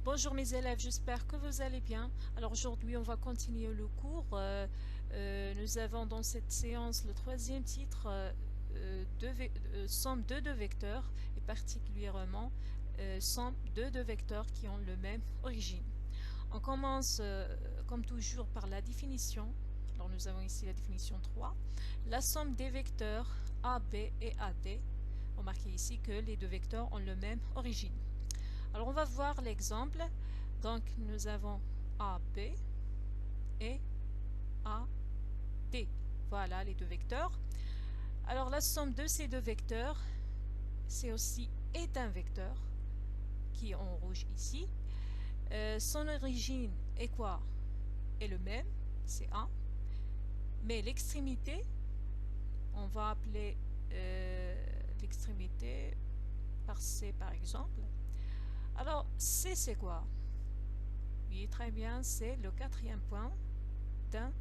Bonjour mes élèves, j'espère que vous allez bien. Alors aujourd'hui on va continuer le cours. Nous avons dans cette séance le troisième titre, somme de deux vecteurs, et particulièrement somme de deux vecteurs qui ont le même origine. On commence comme toujours par la définition. Alors nous avons ici la définition 3. La somme des vecteurs AB et AD. Remarquez ici que les deux vecteurs ont le même origine. Alors on va voir l'exemple. Donc nous avons AB et AD. Voilà les deux vecteurs. Alors la somme de ces deux vecteurs, c'est aussi est un vecteur qui est en rouge ici. Son origine est quoi? Est le même, c'est A. Mais l'extrémité, on va appeler l'extrémité par C par exemple. Alors C c'est quoi? Oui, très bien, c'est le quatrième point d'un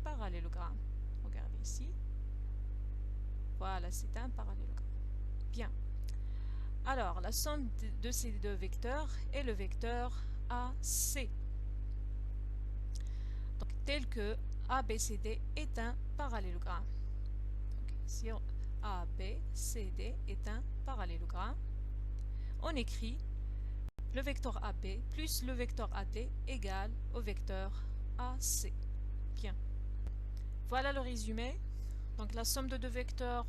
parallélogramme. Regardez ici. Voilà, c'est un parallélogramme. Bien. Alors, la somme de ces deux vecteurs est le vecteur AC. Donc, tel que ABCD est un parallélogramme. Donc, si ABCD est un parallélogramme, on écrit le vecteur AB plus le vecteur AD égale au vecteur AC. Bien. Voilà le résumé. Donc la somme de deux vecteurs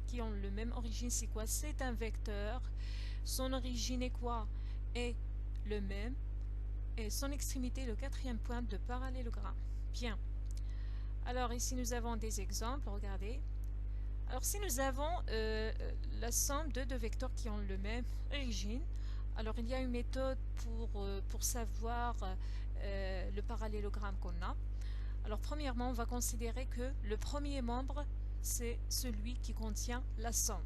qui ont le même origine, c'est quoi? C'est un vecteur. Son origine est quoi? Est le même. Et son extrémité, le quatrième point de parallélogramme. Bien. Alors ici nous avons des exemples. Regardez. Alors si nous avons la somme de deux vecteurs qui ont le même origine, alors il y a une méthode pour savoir le parallélogramme qu'on a. Alors premièrement, on va considérer que le premier membre, c'est celui qui contient la somme.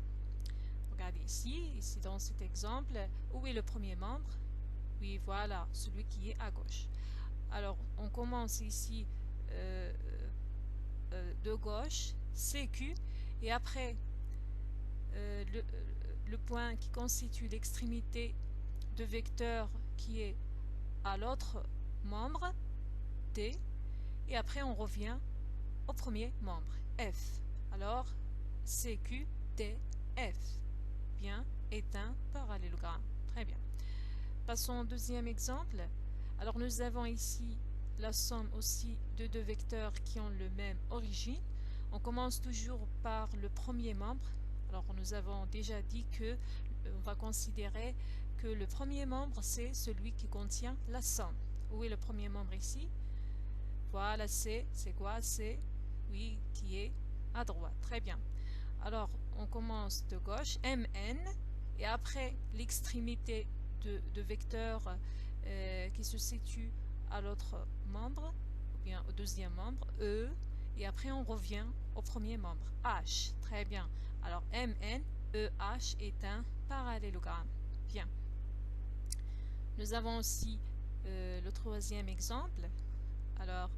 Regardez ici dans cet exemple, où est le premier membre? Oui, voilà, celui qui est à gauche. Alors, on commence ici de gauche, CQ, et après le point qui constitue l'extrémité de vecteur qui est à l'autre membre, D, et après on revient au premier membre, F. Alors, CQ, D, F. Bien, est un parallélogramme. Très bien. Passons au deuxième exemple. Alors, nous avons ici la somme aussi de deux vecteurs qui ont le même origine. On commence toujours par le premier membre. Alors, nous avons déjà dit que on va considérer que le premier membre, c'est celui qui contient la somme. Où est le premier membre ici? Voilà, c'est quoi? C'est, oui, qui est à droite. Très bien. Alors, on commence de gauche, MN, et après l'extrémité de vecteur qui se situe à l'autre membre, ou bien au deuxième membre, E, et après on revient au premier membre, H. Très bien. Alors, MN, EH est un parallélogramme. Bien. Nous avons aussi le troisième exemple. Alors,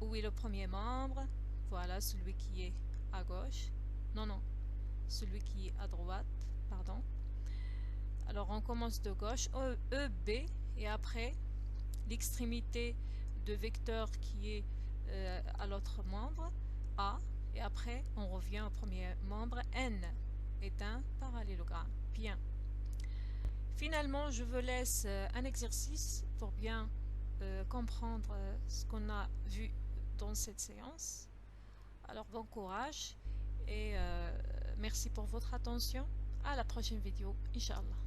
où est le premier membre? Voilà, celui qui est à gauche. Non, celui qui est à droite, pardon. Alors, on commence de gauche, EB, et après, l'extrémité de vecteur qui est à l'autre membre, A, et après, on revient au premier membre, N, est un parallélogramme. Bien. Finalement, je vous laisse un exercice pour bien comprendre ce qu'on a vu dans cette séance. Alors bon courage et merci pour votre attention. À la prochaine vidéo, Inch'Allah.